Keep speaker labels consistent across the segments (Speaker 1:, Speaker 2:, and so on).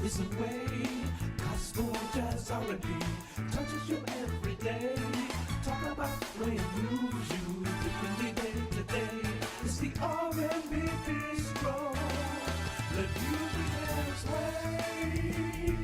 Speaker 1: is the way. Gospel, jazz, R&B touches you every day. Talk about when it moves you differently day to day. It's the R&B Bistro. Let music have its way.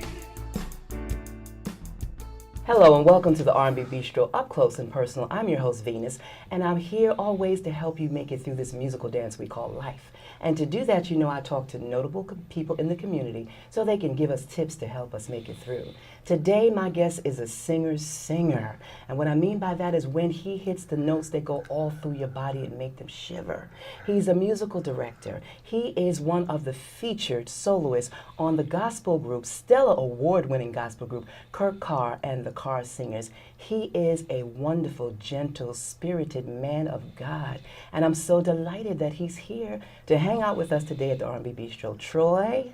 Speaker 2: Hello and welcome to the R&B Bistro, up close and personal. I'm your host, Venus, and I'm here always to help you make it through this musical dance we call life. And to do that, you know, I talk to notable people in the community so they can give us tips to help us make it through. Today, my guest is a singer. And what I mean by that is when he hits the notes, they go all through your body and make them shiver. He's a musical director. He is one of the featured soloists on the gospel group, Stella Award-winning gospel group, Kurt Carr and the Carr Singers. He is a wonderful, gentle, spirited man of God. And I'm so delighted that he's here to hang out with us today at the R&B Bistro. Troy,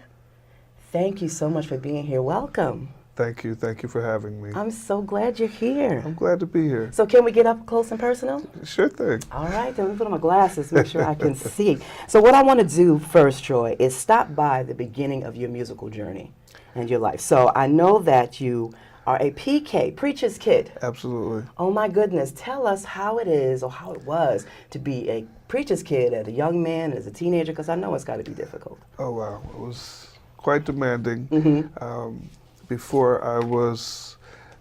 Speaker 2: thank you so much for being here. Welcome.
Speaker 3: Thank you for having me.
Speaker 2: I'm so glad you're here.
Speaker 3: I'm glad to be here.
Speaker 2: So can we get up close and personal?
Speaker 3: Sure thing.
Speaker 2: All right, then let me put on my glasses, make sure I can see. So what I want to do first, Troy, is stop by the beginning of your musical journey and your life. So I know that you are a PK, preacher's kid.
Speaker 3: Absolutely.
Speaker 2: Oh my goodness, tell us how it is or how it was to be a preacher's kid as a young man, as a teenager, because I know it's got to be difficult.
Speaker 3: Oh wow, it was quite demanding.
Speaker 2: Mm-hmm.
Speaker 3: Before I was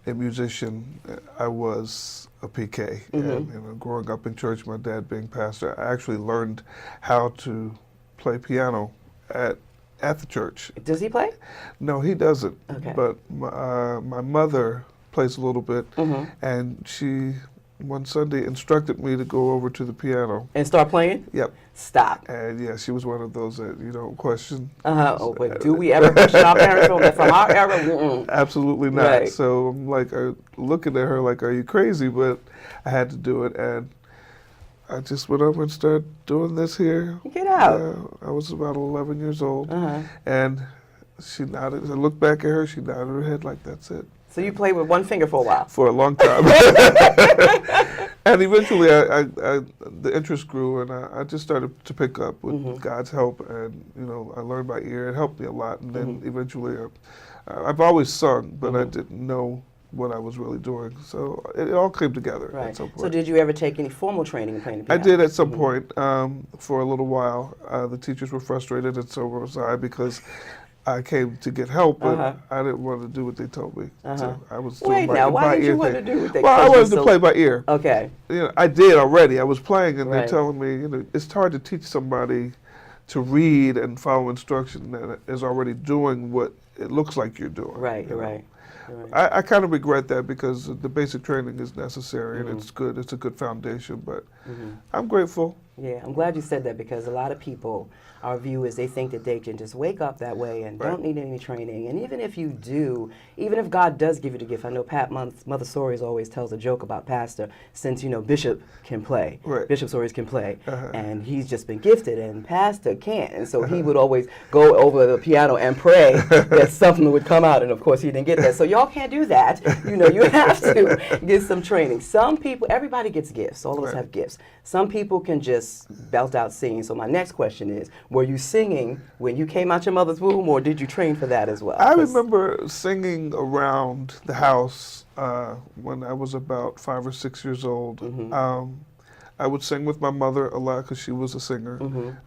Speaker 3: a musician, I was a PK.
Speaker 2: Mm-hmm.
Speaker 3: And growing up in church, my dad being pastor, I actually learned how to play piano at the church.
Speaker 2: Does he play?
Speaker 3: No, he doesn't.
Speaker 2: Okay.
Speaker 3: But my mother plays a little bit, and she one Sunday instructed me to go over to the piano.
Speaker 2: And start playing?
Speaker 3: Yep.
Speaker 2: Stop.
Speaker 3: And yeah, she was one of those that you don't question.
Speaker 2: Oh, but do we ever question our parents from our era? Mm-mm.
Speaker 3: Absolutely not.
Speaker 2: Right.
Speaker 3: So I'm like looking at her like, are you crazy? But I had to do it, and I just went over and started doing this here.
Speaker 2: Get out.
Speaker 3: I was about 11 years old, and she nodded. I looked back at her. She nodded her head like, that's it.
Speaker 2: So you played with one finger for a while?
Speaker 3: For a long time. And eventually the interest grew, and I just started to pick up with God's help, and I learned by ear. It helped me a lot, and then eventually I've always sung, but I didn't know what I was really doing. So it all came together at some point.
Speaker 2: So did you ever take any formal training in playing the piano?
Speaker 3: I did at some point for a little while. The teachers were frustrated, and so was I, because I came to get help, but I didn't want to do what they told me. So I was doing
Speaker 2: why did you want
Speaker 3: thing.
Speaker 2: to do what they
Speaker 3: Well, I wanted to play by ear.
Speaker 2: Okay.
Speaker 3: I did already. I was playing, and they're telling me, it's hard to teach somebody to read and follow instruction that is already doing what it looks like you're doing.
Speaker 2: Right.
Speaker 3: I kind of regret that, because the basic training is necessary, and it's good. It's a good foundation, but I'm grateful.
Speaker 2: Yeah, I'm glad you said that, because a lot of people, our view is they think that they can just wake up that way and don't need any training. And even if you do, even if God does give you the gift, I know Mother Soaries always tells a joke about Pastor, since, Bishop can play, Bishop Soaries can play, and he's just been gifted, and Pastor can't. And so he would always go over the piano and pray that something would come out, and of course he didn't get that. So y'all can't do that. You have to get some training. Some people, everybody gets gifts. All of us have gifts. Some people can just belt out singing. So my next question is, were you singing when you came out your mother's womb, or did you train for that as well?
Speaker 3: I remember singing around the house when I was about 5 or 6 years old. I would sing with my mother a lot, because she was a singer.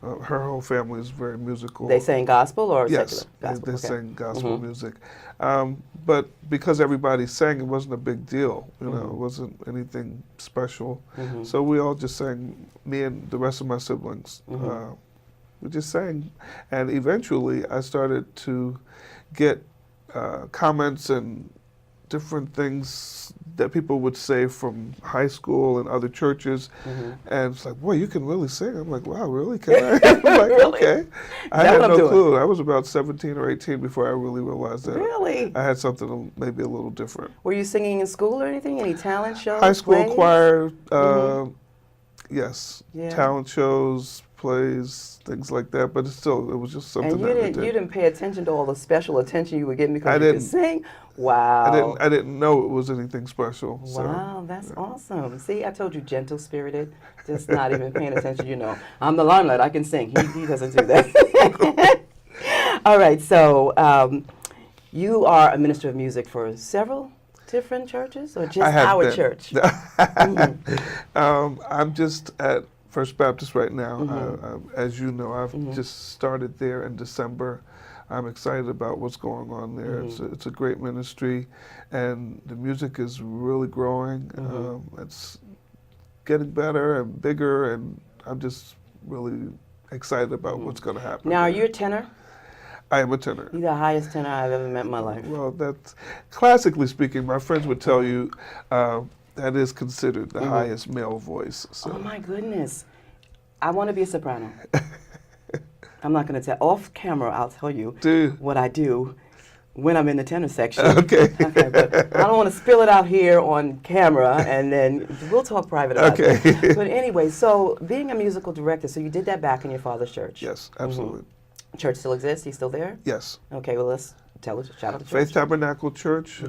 Speaker 3: Her whole family is very musical.
Speaker 2: They sang gospel or secular?
Speaker 3: Yes,
Speaker 2: Gospel,
Speaker 3: they sang gospel music. But because everybody sang, it wasn't a big deal. It wasn't anything special. So we all just sang, me and the rest of my siblings. We just sang. And eventually I started to get comments and different things that people would say from high school and other churches, and it's like, boy, you can really sing. I'm like, wow, really? Can I? I'm like,
Speaker 2: Really?
Speaker 3: Okay. I had no clue. I was about 17 or 18 before I really realized that
Speaker 2: Really?
Speaker 3: I had something maybe a little different.
Speaker 2: Were you singing in school or anything? Any talent shows?
Speaker 3: High school
Speaker 2: plays?
Speaker 3: choir, yes,
Speaker 2: Yeah.
Speaker 3: talent shows, plays, things like that. But it was just something
Speaker 2: And you
Speaker 3: that we
Speaker 2: didn't
Speaker 3: did.
Speaker 2: you didn't pay attention to all the special attention you were getting because
Speaker 3: I
Speaker 2: you
Speaker 3: didn't.
Speaker 2: could sing? Wow.
Speaker 3: I didn't know it was anything special.
Speaker 2: Wow, that's awesome. See, I told you, gentle spirited, just not even paying attention. I'm the limelight, I can sing. He doesn't do that. All right, so You are a minister of music for several different churches, or just
Speaker 3: I have
Speaker 2: our
Speaker 3: been.
Speaker 2: church?
Speaker 3: I'm just at First Baptist right now.
Speaker 2: Mm-hmm.
Speaker 3: As you know, I've just started there in December. I'm excited about what's going on there. It's a great ministry, and the music is really growing. It's getting better and bigger, and I'm just really excited about what's going to happen.
Speaker 2: Now, are
Speaker 3: there.
Speaker 2: you a tenor?
Speaker 3: I am a tenor.
Speaker 2: You're the highest tenor I've ever met in my life.
Speaker 3: Well, that's classically speaking. My friends would tell you that is considered the highest male voice. So.
Speaker 2: Oh my goodness. I want to be a soprano. I'm not going to tell. Off camera, I'll tell you what I do when I'm in the tenor section.
Speaker 3: Okay.
Speaker 2: Okay, but I don't want to spill it out here on camera, and then we'll talk private about it. But anyway, so being a musical director, so you did that back in your father's church.
Speaker 3: Yes, absolutely.
Speaker 2: Church still exists? He's still there?
Speaker 3: Yes.
Speaker 2: Okay, well, let's tell us, shout out to
Speaker 3: Faith
Speaker 2: church.
Speaker 3: Tabernacle Church.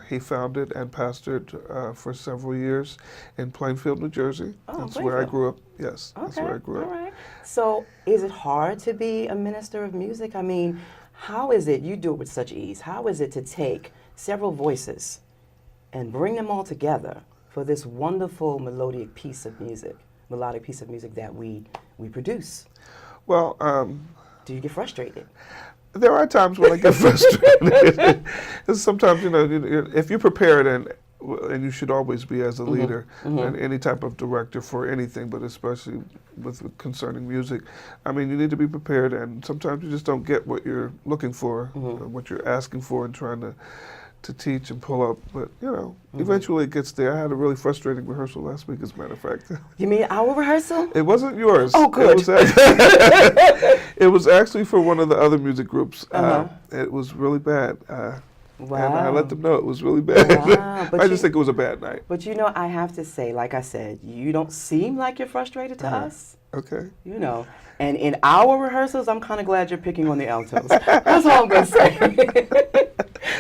Speaker 3: He founded and pastored for several years in Plainfield, New Jersey.
Speaker 2: Oh,
Speaker 3: that's where I
Speaker 2: Plainfield.
Speaker 3: grew up. Yes,
Speaker 2: Okay,
Speaker 3: that's where I grew up.
Speaker 2: all right. So is it hard to be a minister of music? I mean, how is it, you do it with such ease, how is it to take several voices and bring them all together for this wonderful melodic piece of music that we produce?
Speaker 3: Well,
Speaker 2: Do you get frustrated?
Speaker 3: there are times when I get frustrated. Sometimes, if you're prepared, and you should always be as a leader and any type of director for anything, but especially with concerning music. I mean, you need to be prepared, and sometimes you just don't get what you're looking for, what you're asking for, and trying to teach and pull up. But eventually it gets there. I had a really frustrating rehearsal last week, as a matter of fact.
Speaker 2: You mean our rehearsal?
Speaker 3: It wasn't yours.
Speaker 2: Oh, good.
Speaker 3: It was actually for one of the other music groups. It was really bad.
Speaker 2: Wow.
Speaker 3: And I let them know it was really bad.
Speaker 2: Wow, but
Speaker 3: I just think it was a bad night.
Speaker 2: But I have to say, like I said, you don't seem like you're frustrated to us.
Speaker 3: Okay.
Speaker 2: And in our rehearsals, I'm kind of glad you're picking on the altos. That's all I'm going to say.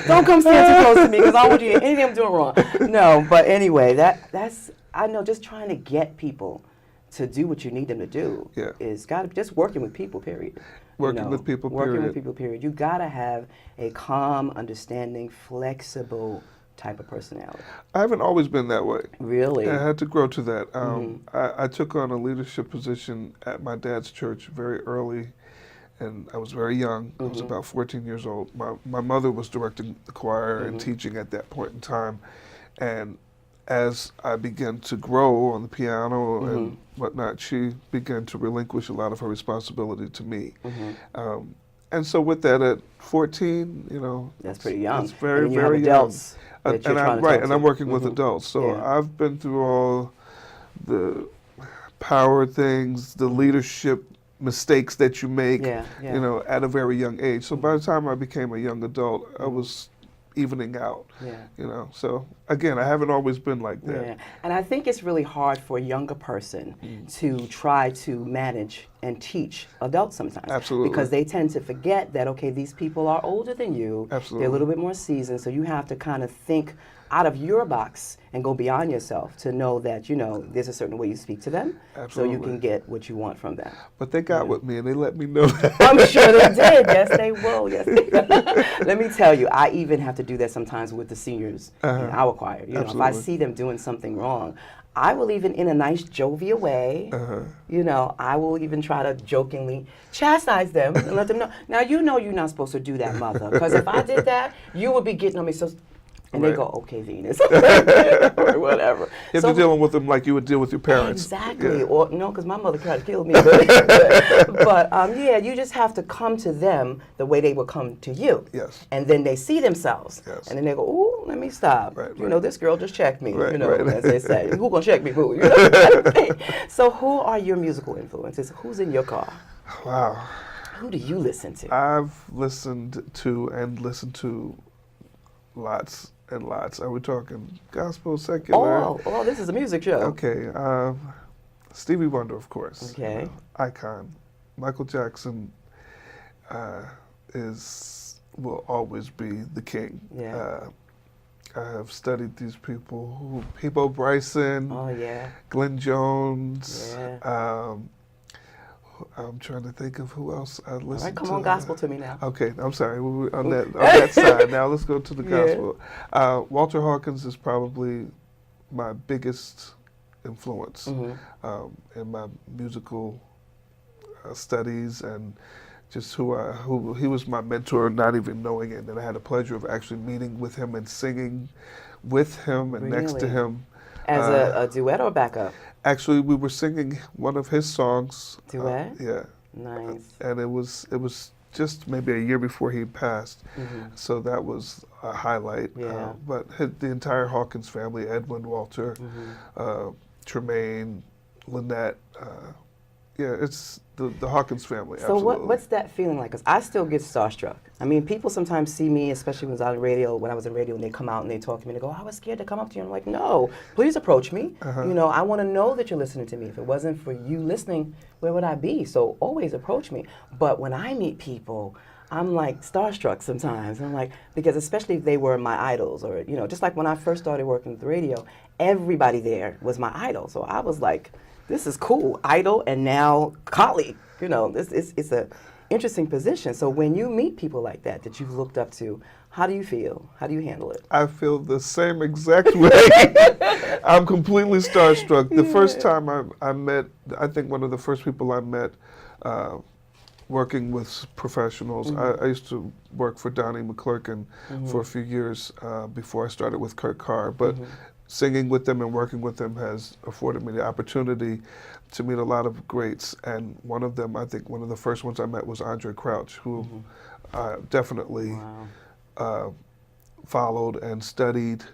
Speaker 2: Don't come stand too close to me, because I don't want you to hear anything I'm doing wrong. No, but anyway, that's, I know, just trying to get people to do what you need them to do is got to just working with people, period.
Speaker 3: Working with people, period.
Speaker 2: Working with people, period. You got to have a calm, understanding, flexible type of personality.
Speaker 3: I haven't always been that way.
Speaker 2: Really?
Speaker 3: I had to grow to that. I took on a leadership position at my dad's church very early, and I was very young. I was about 14 years old. My mother was directing the choir and teaching at that point in time, and as I began to grow on the piano and whatnot, she began to relinquish a lot of her responsibility to me. And so with that, at 14,
Speaker 2: that's pretty young.
Speaker 3: It's very,
Speaker 2: and you
Speaker 3: very
Speaker 2: have adults
Speaker 3: young.
Speaker 2: that you're trying to talk
Speaker 3: And
Speaker 2: to.
Speaker 3: I'm working with adults. So I've been through all the power things, the leadership mistakes that you make, at a very young age. So by the time I became a young adult, I was evening out. So again, I haven't always been like that.
Speaker 2: And I think it's really hard for a younger person to try to manage and teach adults sometimes.
Speaker 3: Absolutely.
Speaker 2: Because they tend to forget that, okay, these people are older than you.
Speaker 3: Absolutely.
Speaker 2: They're a little bit more seasoned, so you have to kind of think out of your box and go beyond yourself to know that, there's a certain way you speak to them.
Speaker 3: Absolutely.
Speaker 2: So you can get what you want from them.
Speaker 3: But they got with me, and they let me know that.
Speaker 2: I'm sure they did. Yes, they will. Yes, they will. Let me tell you, I even have to do that sometimes with the seniors in our choir. If I see them doing something wrong, I will even, in a nice jovial way, I will even try to jokingly chastise them and let them know. Now, you're not supposed to do that, mother, because if I did that, you would be getting on me. So, and they go, okay, Venus, or whatever.
Speaker 3: You have to deal with them like you would deal with your parents.
Speaker 2: Exactly. Or because my mother tried to kill me. But you just have to come to them the way they would come to you.
Speaker 3: Yes.
Speaker 2: And then they see themselves.
Speaker 3: Yes.
Speaker 2: And then they go, ooh, let me stop.
Speaker 3: Right.
Speaker 2: This girl just checked me.
Speaker 3: Right.
Speaker 2: As they say. Who gonna check me, boo? So who are your musical influences? Who's in your car?
Speaker 3: Wow.
Speaker 2: Who do you listen to?
Speaker 3: I've listened to lots and lots. Are we talking gospel, secular?
Speaker 2: Oh, this is a music show.
Speaker 3: Okay. Stevie Wonder, of course.
Speaker 2: Okay.
Speaker 3: Icon. Michael Jackson will always be the king.
Speaker 2: Yeah.
Speaker 3: I have studied these people. Peabo Bryson.
Speaker 2: Oh, yeah.
Speaker 3: Glenn Jones.
Speaker 2: Yeah.
Speaker 3: I'm trying to think of who else I listened
Speaker 2: All right,
Speaker 3: to.
Speaker 2: come on, gospel to me now.
Speaker 3: Okay, I'm sorry. We were on that side. Now let's go to the
Speaker 2: Yeah.
Speaker 3: gospel. Walter Hawkins is probably my biggest influence in my musical studies, and just who he was my mentor, not even knowing it. And I had the pleasure of actually meeting with him and singing with him and next to
Speaker 2: Really?
Speaker 3: him.
Speaker 2: As a duet or backup?
Speaker 3: Actually, we were singing one of his songs.
Speaker 2: Duet?
Speaker 3: Yeah.
Speaker 2: Nice.
Speaker 3: And it was just maybe a year before he passed, so that was a highlight.
Speaker 2: Yeah.
Speaker 3: But the entire Hawkins family, Edwin, Walter, Tremaine, Lynette, yeah, it's the Hawkins family.
Speaker 2: So
Speaker 3: absolutely.
Speaker 2: what's that feeling like? Because I still get starstruck. I mean, people sometimes see me, especially when I was in radio, and they come out and they talk to me and they go, I was scared to come up to you. I'm like, no, please approach me. You know, I want to know that you're listening to me. If it wasn't for you listening, where would I be? So always approach me. But when I meet people, I'm like starstruck sometimes. I'm like, because especially if they were my idols, or, you know, just like when I first started working with the radio, everybody there was my idol. So I was like, this is cool, idol and now colleague. You know, it's a interesting position. So when you meet people like that you've looked up to, how do you feel? How do you handle it?
Speaker 3: I feel the same exact way. I'm completely starstruck. The first time I met, I think one of the first people I met working with professionals, I used to work for Donnie McClurkin for a few years before I started with Kurt Carr. But singing with them and working with them has afforded me the opportunity to meet a lot of greats. And one of them, I think one of the first ones I met was Andre Crouch, who I definitely followed and studied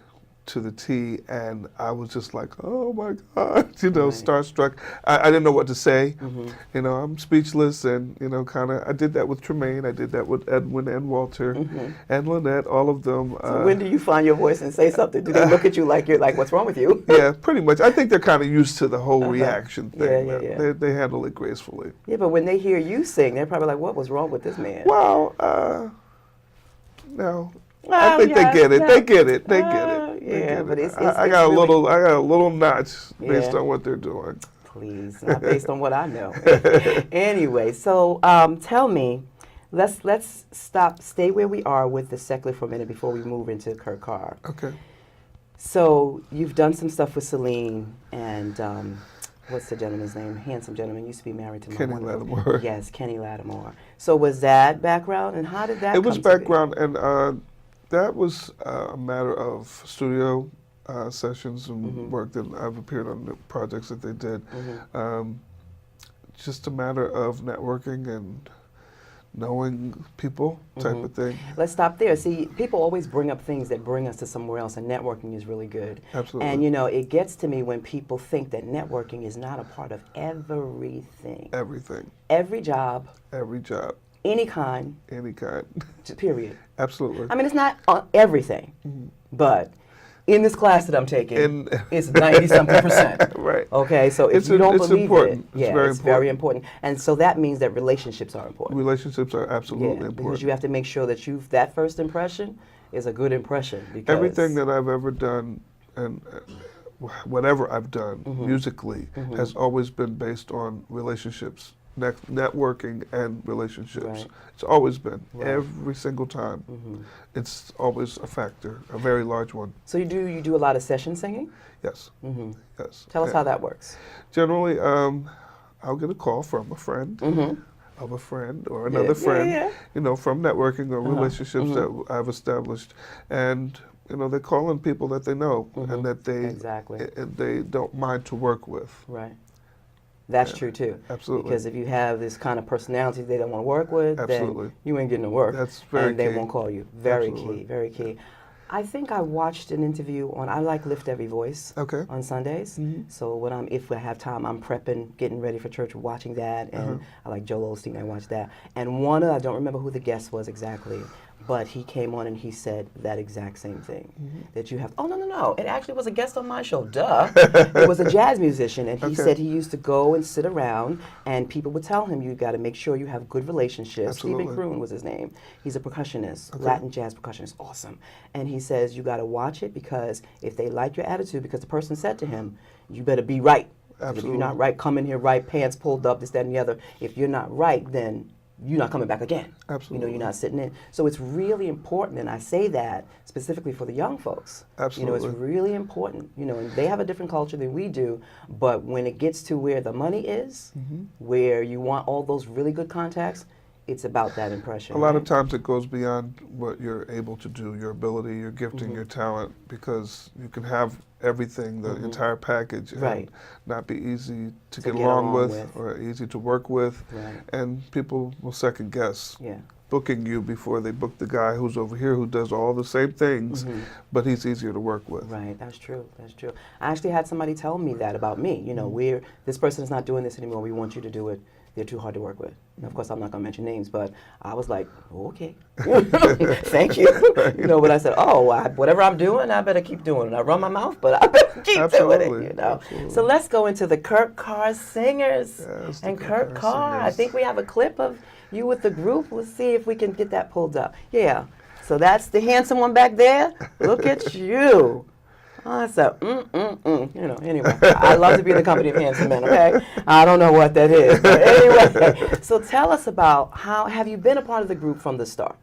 Speaker 3: to the T, and I was just like, oh my God, you know, starstruck. I didn't know what to say. You know, I'm speechless, and, you know, kind of, I did that with Tremaine, I did that with Edwin and Walter and Lynette, all of them.
Speaker 2: So when do you find your voice and say something? Do they look at you like you're like, what's wrong with you?
Speaker 3: Yeah, pretty much. I think they're kind of used to the whole reaction thing.
Speaker 2: Yeah.
Speaker 3: They handle it gracefully.
Speaker 2: Yeah, but when they hear you sing, they're probably like, what was wrong with this man?
Speaker 3: Well, no. I think they get it. They get it. They get it.
Speaker 2: Yeah, but it's
Speaker 3: I got a little notch based on what they're doing.
Speaker 2: Please, not based on what I know. Anyway, so tell me, let's stay where we are with the secular for a minute before we move into Kurt Carr.
Speaker 3: Okay.
Speaker 2: So you've done some stuff with Celine and what's the gentleman's name? Handsome gentleman, used to be married to my
Speaker 3: Kenny
Speaker 2: wonderful-
Speaker 3: Lattimore.
Speaker 2: Yes, Kenny Lattimore. So was that background, and how did that?
Speaker 3: It was
Speaker 2: come to be?
Speaker 3: background, and that was a matter of studio sessions and work that I've appeared on the projects that they did. Just a matter of networking and knowing people type of thing.
Speaker 2: Let's stop there. See, people always bring up things that bring us to somewhere else, and networking is really good.
Speaker 3: Absolutely.
Speaker 2: And, you know, it gets to me when people think that networking is not a part of everything.
Speaker 3: Everything.
Speaker 2: Every job,
Speaker 3: Every job.
Speaker 2: any kind,
Speaker 3: Any kind.
Speaker 2: period.
Speaker 3: Absolutely.
Speaker 2: I mean, it's not everything, but in this class that I'm taking, it's 90-something%.
Speaker 3: Right.
Speaker 2: Okay, so if you don't believe
Speaker 3: important.
Speaker 2: it, it's very important. And so that means that relationships are important.
Speaker 3: Relationships are absolutely important.
Speaker 2: Because you have to make sure that that first impression is a good impression. Because
Speaker 3: everything that I've ever done and whatever I've done musically has always been based on relationships, networking and relationships.
Speaker 2: Right.
Speaker 3: It's always been, every single time. It's always a factor, a very large one.
Speaker 2: So you do a lot of session singing?
Speaker 3: Yes. Yes.
Speaker 2: Tell us how that works.
Speaker 3: Generally, I'll get a call from a friend of a friend or another friend, you know, from networking or relationships that I've established. And, you know, they call in people that they know and that they don't mind to work with.
Speaker 2: Right. That's true too.
Speaker 3: Absolutely.
Speaker 2: Because if you have this kind of personality they don't want to work with, then you ain't getting to work.
Speaker 3: That's very
Speaker 2: and they
Speaker 3: key.
Speaker 2: won't call you. Very
Speaker 3: Absolutely.
Speaker 2: key, very key. I think I watched an interview on, I like Lift Every Voice on Sundays. So when if I have time, I'm prepping, getting ready for church, watching that. And I like Joel Osteen, I watch that. And I don't remember who the guest was exactly, but he came on and he said that exact same thing. That you have, no, it actually was a guest on my show, duh. It was a jazz musician, and he said he used to go and sit around, and people would tell him, you got to make sure you have good relationships.
Speaker 3: Absolutely.
Speaker 2: Stephen Kroon was his name. He's a percussionist, Latin jazz percussionist, awesome. And he says, you got to watch it, because if they like your attitude, because the person said to him, you better be right If
Speaker 3: Absolutely.
Speaker 2: you're not right, come in here right, pants pulled up, this, that, and the other. If you're not right, then you're not coming back again.
Speaker 3: Absolutely.
Speaker 2: You're not sitting in. So it's really important, and I say that specifically for the young folks.
Speaker 3: Absolutely.
Speaker 2: It's really important. And they have a different culture than we do, but when it gets to where the money is, where you want all those really good contacts, it's about that impression.
Speaker 3: A lot of times it goes beyond what you're able to do, your ability, your gifting, your talent, because you can have everything, the entire package, and not be easy to get along with or easy to work with, and people will second guess booking you before they book the guy who's over here who does all the same things, but he's easier to work with.
Speaker 2: Right, that's true, that's true. I actually had somebody tell me that about me, this person is not doing this anymore, we want you to do it. They're too hard to work with. And of course, I'm not going to mention names, but I was like, okay, thank you. But I said, whatever I'm doing, I better keep doing it. I run my mouth, but I better keep doing it,
Speaker 3: Absolutely.
Speaker 2: So let's go into the Kurt Carr Singers.
Speaker 3: Yes, the
Speaker 2: And Kurt Carr, I
Speaker 3: Singers.
Speaker 2: think we have a clip of you with the group. Let's see if we can get that pulled up. Yeah, so that's the handsome one back there. Look at you. Awesome. Anyway, I love to be in the company of handsome men, okay? I don't know what that is. But anyway, so tell us about have you been a part of the group from the start?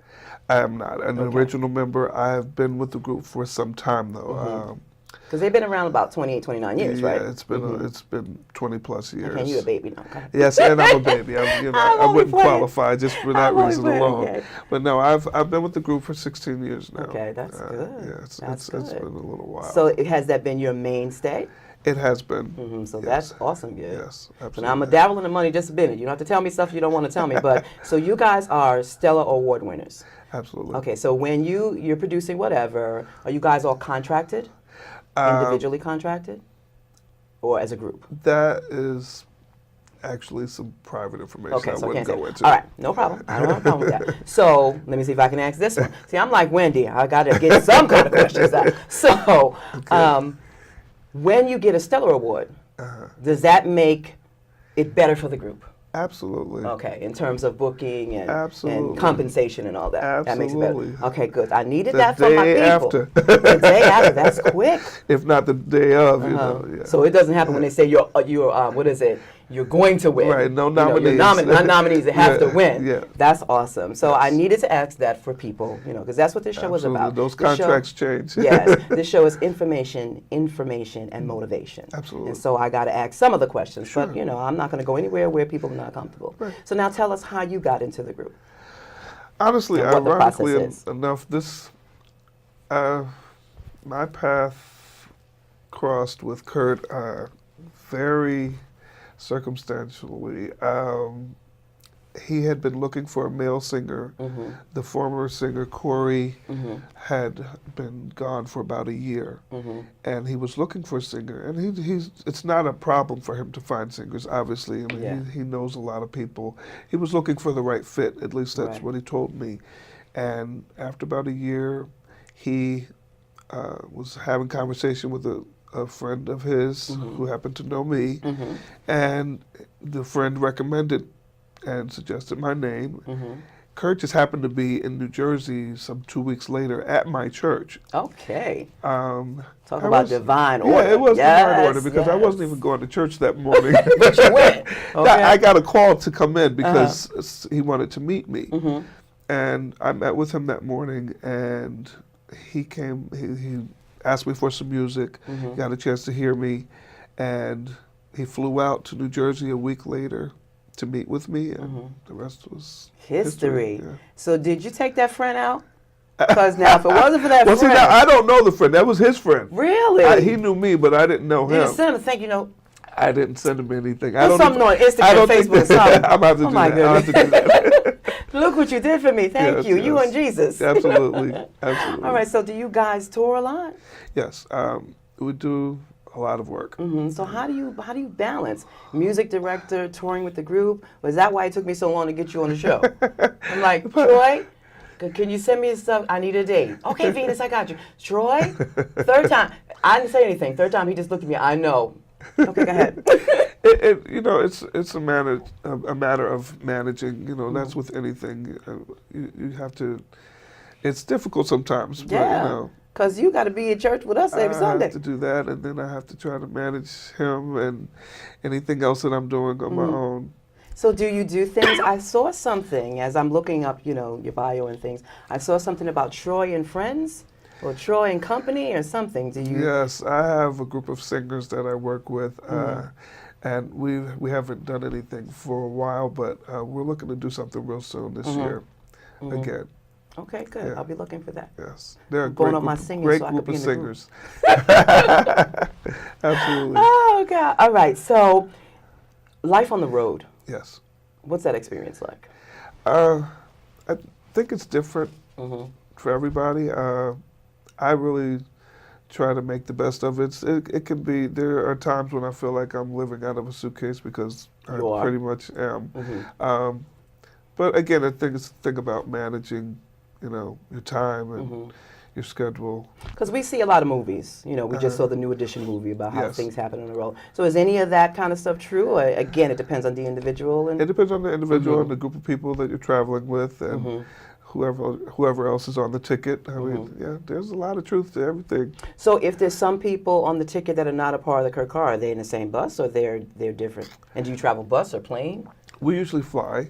Speaker 3: I am not an original member. I have been with the group for some time, though.
Speaker 2: Because they've been around about 28, 29 years, right?
Speaker 3: Yeah, it's been 20 plus years.
Speaker 2: Okay, you a baby now. Okay.
Speaker 3: Yes, and I'm a baby. I wouldn't qualify just for that reason alone.
Speaker 2: Okay.
Speaker 3: But no, I've been with the group for 16 years now.
Speaker 2: Okay, that's good.
Speaker 3: Yeah,
Speaker 2: That's
Speaker 3: it's
Speaker 2: good.
Speaker 3: been a little while.
Speaker 2: So has that been your mainstay?
Speaker 3: It has been.
Speaker 2: So
Speaker 3: yes.
Speaker 2: that's awesome, yeah.
Speaker 3: Yes, absolutely.
Speaker 2: So now I'm going to dabble in the money just a minute. You don't have to tell me stuff you don't want to tell me. But so you guys are Stella Award winners.
Speaker 3: Absolutely.
Speaker 2: Okay, so when you're producing whatever, are you guys all contracted? Individually contracted? Or as a group?
Speaker 3: That is actually some private information
Speaker 2: Okay,
Speaker 3: I
Speaker 2: so I
Speaker 3: wouldn't
Speaker 2: can't
Speaker 3: go
Speaker 2: say.
Speaker 3: into.
Speaker 2: All right, no problem. I don't have a problem with that. So let me see if I can ask this one. See, I'm like Wendy. I got to get some kind of questions out. So when you get a Stellar Award, does that make it better for the group?
Speaker 3: Absolutely.
Speaker 2: Okay, in terms of booking and
Speaker 3: Absolutely.
Speaker 2: compensation and all that. That makes it
Speaker 3: Absolutely.
Speaker 2: better. Okay, good. I needed
Speaker 3: The
Speaker 2: that for my
Speaker 3: day
Speaker 2: people.
Speaker 3: after.
Speaker 2: The day after. That's quick.
Speaker 3: If not the day of, yeah.
Speaker 2: So it doesn't happen when they say you're what is it? You're going to win.
Speaker 3: Right, no
Speaker 2: You know,
Speaker 3: nominees.
Speaker 2: not nominees that have to
Speaker 3: Yeah,
Speaker 2: win.
Speaker 3: yeah.
Speaker 2: That's awesome. So I
Speaker 3: Yes.
Speaker 2: needed to ask that for people, because that's what this show is
Speaker 3: Absolutely.
Speaker 2: about.
Speaker 3: Those
Speaker 2: This show-
Speaker 3: contracts change.
Speaker 2: Yes, this show is information, and motivation.
Speaker 3: Absolutely.
Speaker 2: And so I got to ask some of the questions,
Speaker 3: Sure.
Speaker 2: but I'm not going to go anywhere where people are not comfortable.
Speaker 3: Right.
Speaker 2: So now tell us how you got into the group.
Speaker 3: Honestly,
Speaker 2: And what the
Speaker 3: ironically
Speaker 2: process is.
Speaker 3: enough, my path crossed with Kurt very circumstantially. He had been looking for a male singer. The former singer, Corey, had been gone for about a year. And he was looking for a singer. And it's not a problem for him to find singers, obviously. I mean,
Speaker 2: Yeah.
Speaker 3: he knows a lot of people. He was looking for the right fit, at least that's
Speaker 2: Right.
Speaker 3: what he told me. And after about a year, he was having conversation with a friend of his who happened to know me. And the friend recommended and suggested my name. Kurt just happened to be in New Jersey some 2 weeks later at my church.
Speaker 2: Okay.
Speaker 3: Talk
Speaker 2: Talk about divine order.
Speaker 3: Yeah, it was divine
Speaker 2: Yes,
Speaker 3: order because I
Speaker 2: yes.
Speaker 3: wasn't even going to church that morning.
Speaker 2: But you went. Okay.
Speaker 3: I got a call to come in because he wanted to meet me. And I met with him that morning, and he came, he asked me for some music, got a chance to hear me, and he flew out to New Jersey a week later to meet with me, and the rest was
Speaker 2: History.
Speaker 3: yeah.
Speaker 2: So did you take that friend out? Because now, if it wasn't for that
Speaker 3: Well, see,
Speaker 2: friend,
Speaker 3: now, I don't know the friend. That was his friend.
Speaker 2: really,
Speaker 3: He knew me, but I didn't know
Speaker 2: you
Speaker 3: him.
Speaker 2: just sent him a thank you note.
Speaker 3: I didn't send him anything.
Speaker 2: Put something on Instagram, Facebook, something.
Speaker 3: I'm about to
Speaker 2: Oh
Speaker 3: do
Speaker 2: my
Speaker 3: that. I'll have to do that.
Speaker 2: Look what you did for me. Thank
Speaker 3: Yes,
Speaker 2: you. You
Speaker 3: yes.
Speaker 2: and Jesus.
Speaker 3: Absolutely. Absolutely.
Speaker 2: All right. So do you guys tour a lot?
Speaker 3: Yes. We do a lot of work.
Speaker 2: So how do you balance music director, touring with the group? Was that why it took me so long to get you on the show? I'm like, Troy, can you send me stuff? I need a date. Okay, Venus, I got you. Troy, third time. I didn't say anything. Third time, he just looked at me. I know. Okay, go ahead.
Speaker 3: It's a matter of managing. That's with anything. You have to. It's difficult sometimes, but
Speaker 2: Yeah. Because you got to be in church with us every
Speaker 3: I
Speaker 2: Sunday.
Speaker 3: have to do that, and then I have to try to manage him and anything else that I'm doing on my own.
Speaker 2: So do you do things? I saw something as I'm looking up, you know, your bio and things. I saw something about Troy and Friends or Troy and Company or something. Do you?
Speaker 3: Yes, I have a group of singers that I work with, and we haven't done anything for a while, but we're looking to do something real soon this year again.
Speaker 2: Okay, good.
Speaker 3: Yeah.
Speaker 2: I'll be looking for that.
Speaker 3: Yes, they're a
Speaker 2: I'm going
Speaker 3: great
Speaker 2: on my
Speaker 3: group,
Speaker 2: singing
Speaker 3: great
Speaker 2: so I
Speaker 3: group
Speaker 2: could be
Speaker 3: of
Speaker 2: in the group.
Speaker 3: singers. Absolutely.
Speaker 2: Oh, God. All right. So, life on the road.
Speaker 3: Yes.
Speaker 2: What's that experience like?
Speaker 3: I think it's different for everybody. I really try to make the best of it. It can be, there are times when I feel like I'm living out of a suitcase because
Speaker 2: You
Speaker 3: I
Speaker 2: are.
Speaker 3: pretty much am. But again, I think it's the thing about managing, you know, your time and your schedule.
Speaker 2: Because we see a lot of movies. You know, we just saw the New Edition movie about how
Speaker 3: Yes.
Speaker 2: things happen on the road. So is any of that kind of stuff true? Or again, it depends on the individual. And
Speaker 3: It depends on the individual and the group of people that you're traveling with and whoever else is on the ticket. I mean, yeah, there's a lot of truth to everything.
Speaker 2: so if there's some people on the ticket that are not a part of the Kurt Carr, are they in the same bus or they're different? And do you travel bus or plane?
Speaker 3: We usually fly,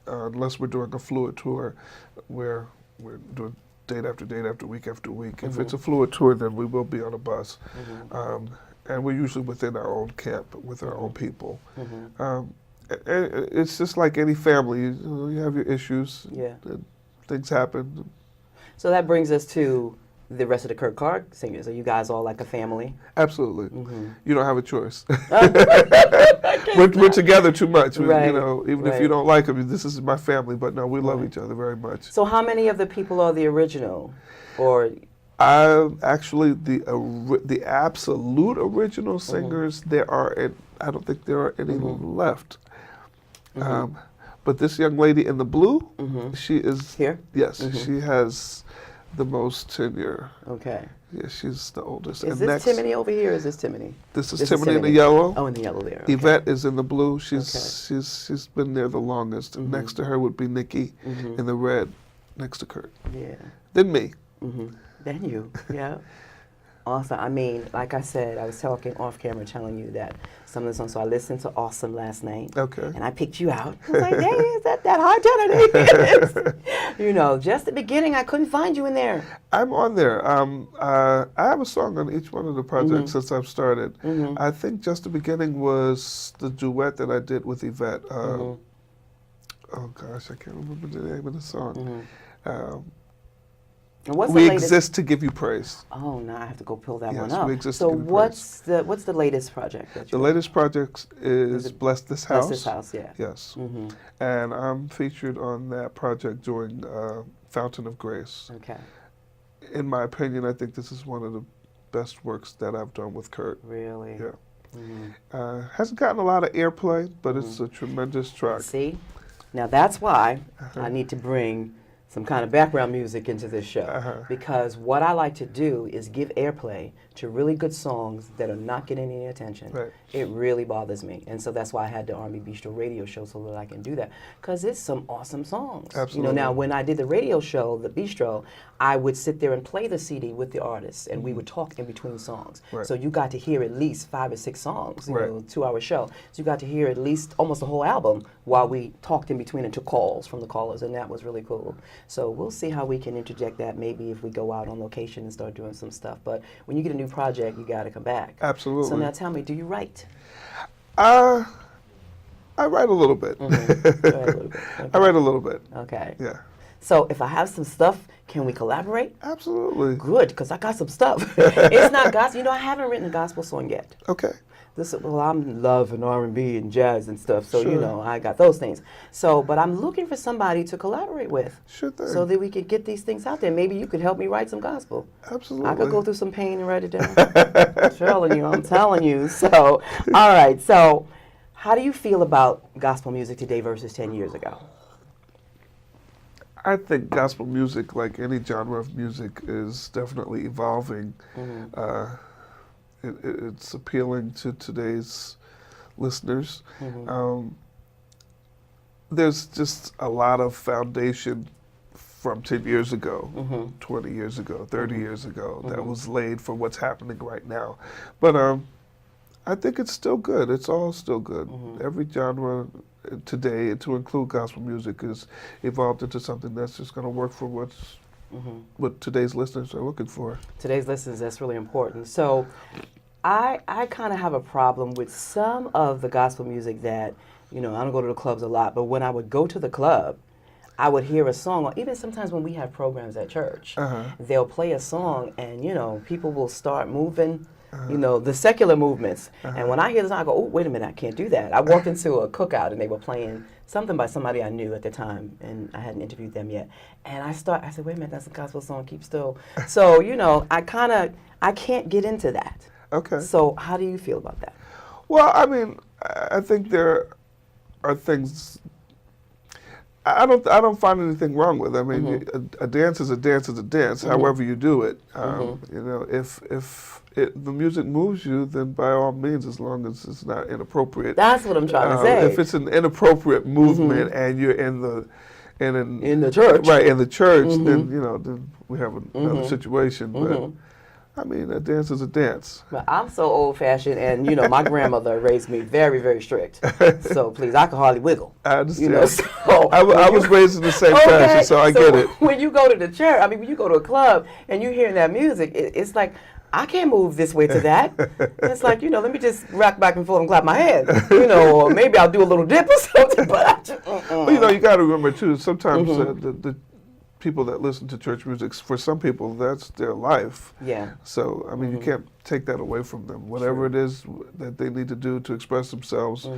Speaker 3: unless we're doing a fluid tour where we're doing date after date after week after week. If it's a fluid tour, then we will be on a bus. And we're usually within our own camp with our own people. And it's just like any family. You know, you have your issues.
Speaker 2: Yeah.
Speaker 3: And things happen.
Speaker 2: So that brings us to the rest of the Kurt Carr singers. Are you guys all like a family?
Speaker 3: Absolutely. You don't have a choice. we're together too much.
Speaker 2: Right,
Speaker 3: You know, even if you
Speaker 2: right.
Speaker 3: don't like them, this is my family. But no, we love each other very much.
Speaker 2: So how many of the people are the original? Or
Speaker 3: Actually, the absolute original singers, I don't think there are any left. But this young lady in the blue, she is
Speaker 2: here?
Speaker 3: Yes, she has the most tenure.
Speaker 2: Okay.
Speaker 3: Yeah, she's the oldest.
Speaker 2: Is this Timony over here or is this Timony?
Speaker 3: This is Timony in the yellow.
Speaker 2: Oh, in the yellow there. Okay.
Speaker 3: Yvette is in the blue. She's been there the longest. Next to her would be Nikki in the red, next to Kurt.
Speaker 2: Yeah.
Speaker 3: Then me.
Speaker 2: Then you. Yeah. Awesome. I mean, like I said, I was talking off camera telling you that some of the songs, so I listened to Awesome last night.
Speaker 3: Okay.
Speaker 2: And I picked you out. I was like, dang, is that high tenor? You know, just the beginning, I couldn't find you in there.
Speaker 3: I'm on there. I have a song on each one of the projects since I've started. I think Just the Beginning was the duet that I did with Yvette. Oh gosh, I can't remember the name of the song.
Speaker 2: And what's
Speaker 3: We
Speaker 2: the latest?
Speaker 3: Exist to Give You Praise.
Speaker 2: Oh, now I have to go pull that one
Speaker 3: Yes,
Speaker 2: up.
Speaker 3: We Exist
Speaker 2: So
Speaker 3: to Give You
Speaker 2: what's the latest project that
Speaker 3: The
Speaker 2: you
Speaker 3: latest project is
Speaker 2: it
Speaker 3: Bless This House.
Speaker 2: Bless This House, yeah.
Speaker 3: Yes. And I'm featured on that project doing Fountain of Grace.
Speaker 2: Okay.
Speaker 3: In my opinion, I think this is one of the best works that I've done with Kurt.
Speaker 2: Really?
Speaker 3: Yeah. Hasn't gotten a lot of airplay, but it's a tremendous track.
Speaker 2: See? Now that's why I need to bring some kind of background music into this show. Because what I like to do is give airplay to really good songs that are not getting any attention.
Speaker 3: Right.
Speaker 2: It really bothers me. And so that's why I had the R&B Bistro radio show so that I can do that. Because it's some awesome songs.
Speaker 3: Absolutely.
Speaker 2: You know, now when I did the radio show, the Bistro, I would sit there and play the CD with the artists and we would talk in between songs.
Speaker 3: Right.
Speaker 2: So you got to hear at least 5 or 6 songs, you
Speaker 3: Right.
Speaker 2: know, 2-hour show. So you got to hear at least almost the whole album while we talked in between and took calls from the callers, and that was really cool. So we'll see how we can interject that maybe if we go out on location and start doing some stuff. But when you get a new project, you got to come back.
Speaker 3: Absolutely.
Speaker 2: So now tell me, do you write?
Speaker 3: I write a little bit.
Speaker 2: You write a little bit. Okay.
Speaker 3: I write a little bit.
Speaker 2: Okay.
Speaker 3: Yeah.
Speaker 2: So if I have some stuff, can we collaborate?
Speaker 3: Absolutely.
Speaker 2: Good, because I got some stuff. It's not gospel. You know, I haven't written a gospel song yet.
Speaker 3: Okay.
Speaker 2: Well, I'm love and R&B and jazz and stuff, so you
Speaker 3: Sure.
Speaker 2: know, I got those things. So, but I'm looking for somebody to collaborate with.
Speaker 3: Sure thing.
Speaker 2: So that we could get these things out there. Maybe you could help me write some gospel.
Speaker 3: Absolutely.
Speaker 2: I could go through some pain and write it down. I'm telling you. So, all right. So, how do you feel about gospel music today versus 10 years ago?
Speaker 3: I think gospel music, like any genre of music, is definitely evolving. It's appealing to today's listeners. There's just a lot of foundation from 10 years ago, 20 years ago, 30 years ago, that was laid for what's happening right now. But I think it's still good. It's all still good. Every genre today, to include gospel music, is evolved into something that's just going to work for what today's listeners are looking for.
Speaker 2: Today's listeners, that's really important. So I kind of have a problem with some of the gospel music that, I don't go to the clubs a lot, but when I would go to the club, I would hear a song, or even sometimes when we have programs at church, they'll play a song and, people will start moving, the secular movements. And when I hear the song, I go, oh, wait a minute, I can't do that. I walked into a cookout and they were playing something by somebody I knew at the time, and I hadn't interviewed them yet. And I said, wait a minute, that's a gospel song, keep still. So, I can't get into that.
Speaker 3: Okay.
Speaker 2: So how do you feel about that?
Speaker 3: Well, I mean, I think there are things. I don't find anything wrong with it. I mean, a dance is a dance is a dance. However you do it, if the music moves you, then by all means, as long as it's not inappropriate.
Speaker 2: That's what I'm trying to say.
Speaker 3: If it's an inappropriate movement and you're in the
Speaker 2: church,
Speaker 3: right? In the church, then then we have another situation. But I mean, a dance is a dance.
Speaker 2: But I'm so old-fashioned, and my grandmother raised me very, very strict. So please, I can hardly wiggle.
Speaker 3: I understand.
Speaker 2: So
Speaker 3: I was raised in the same fashion, so I get it.
Speaker 2: When you go to the church, when you go to a club and you're hearing that music, it's like, I can't move this way to that. It's like, let me just rock back and forth and clap my hands, or maybe I'll do a little dip or something. But I just,
Speaker 3: Well, you got to remember too. Sometimes the people that listen to church music, for some people, that's their life.
Speaker 2: Yeah.
Speaker 3: So I mean, you can't take that away from them. Whatever it is that they need to do to express themselves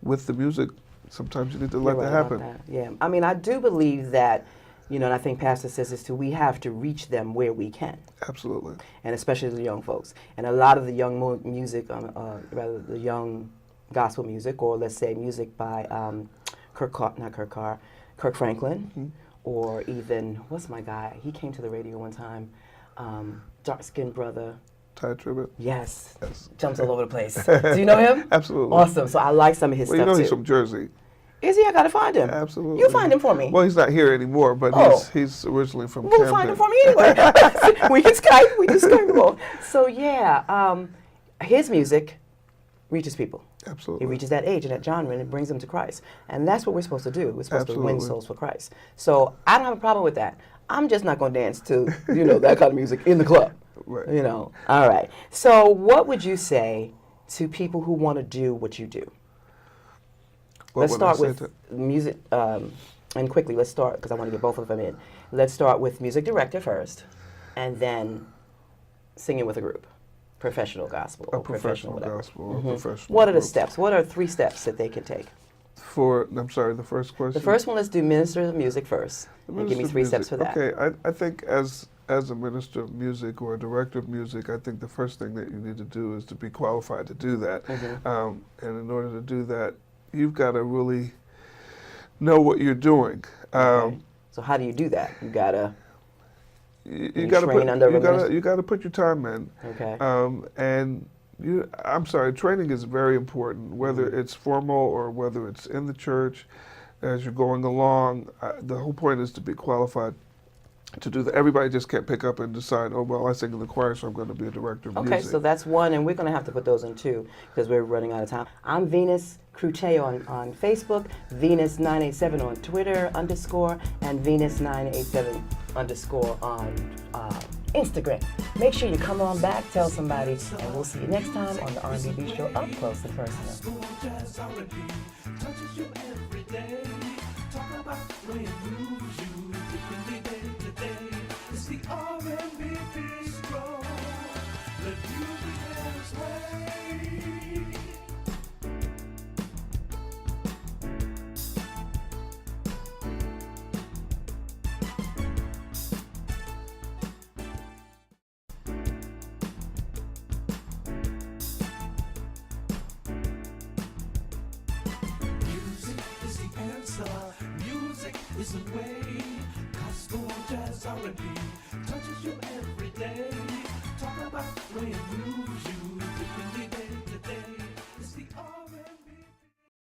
Speaker 3: with the music, sometimes you need to let that happen.
Speaker 2: Yeah. I mean, I do believe that. And I think Pastor says this too, we have to reach them where we can.
Speaker 3: Absolutely.
Speaker 2: And especially the young folks. And a lot of the young music, rather the young gospel music, or let's say music by Kirk Franklin, or even, what's my guy? He came to the radio one time, dark-skinned brother.
Speaker 3: Ty Tribbett?
Speaker 2: Yes. Jumps all over the place. Do you know him?
Speaker 3: Absolutely.
Speaker 2: Awesome. So I like some of his stuff too.
Speaker 3: He's from Jersey.
Speaker 2: Is he? I gotta find him.
Speaker 3: Absolutely.
Speaker 2: You find him for me.
Speaker 3: Well, he's not here anymore, but he's originally from
Speaker 2: Camden.
Speaker 3: Camden.
Speaker 2: Find him for me anyway. We can Skype. We can Skype. So yeah, his music reaches people.
Speaker 3: Absolutely.
Speaker 2: It reaches that age and that genre, and it brings them to Christ. And that's what we're supposed to do. We're supposed to win souls for Christ. So I don't have a problem with that. I'm just not going to dance to that kind of music in the club.
Speaker 3: Right.
Speaker 2: All right. So what would you say to people who want to do what you do? Let's start with music, and quickly, let's start, because I want to get both of them in. Let's start with music director first, and then singing with a group, professional gospel, or professional
Speaker 3: gospel, or professional.
Speaker 2: What are the steps? What are 3 steps that they can take?
Speaker 3: I'm sorry, the first question?
Speaker 2: The first one, let's do minister of music first, and give me 3 steps for that.
Speaker 3: Okay, I think as a minister of music or a director of music, I think the first thing that you need to do is to be qualified to do that. And in order to do that, you've got to really know what you're doing.
Speaker 2: Okay. So how do you do that? You gotta
Speaker 3: you got to put your time in.
Speaker 2: Okay.
Speaker 3: And training is very important, whether it's formal or whether it's in the church. As you're going along, the whole point is to be qualified to do that. Everybody just can't pick up and decide, oh, well, I sing in the choir, so I'm going to be a director of music.
Speaker 2: Okay, so that's one, and we're going to have to put those in 2 because we're running out of time. I'm Venus Cruce on Facebook, Venus987 on Twitter _ and Venus987 _ on Instagram. Make sure you come on back, tell somebody, and we'll see you next time on the R&B Bistro Up Close and Personal.
Speaker 1: It's the R&B Bistro. Let music have its way. Music is the answer. Music is the way. Gospel, jazz, R&B.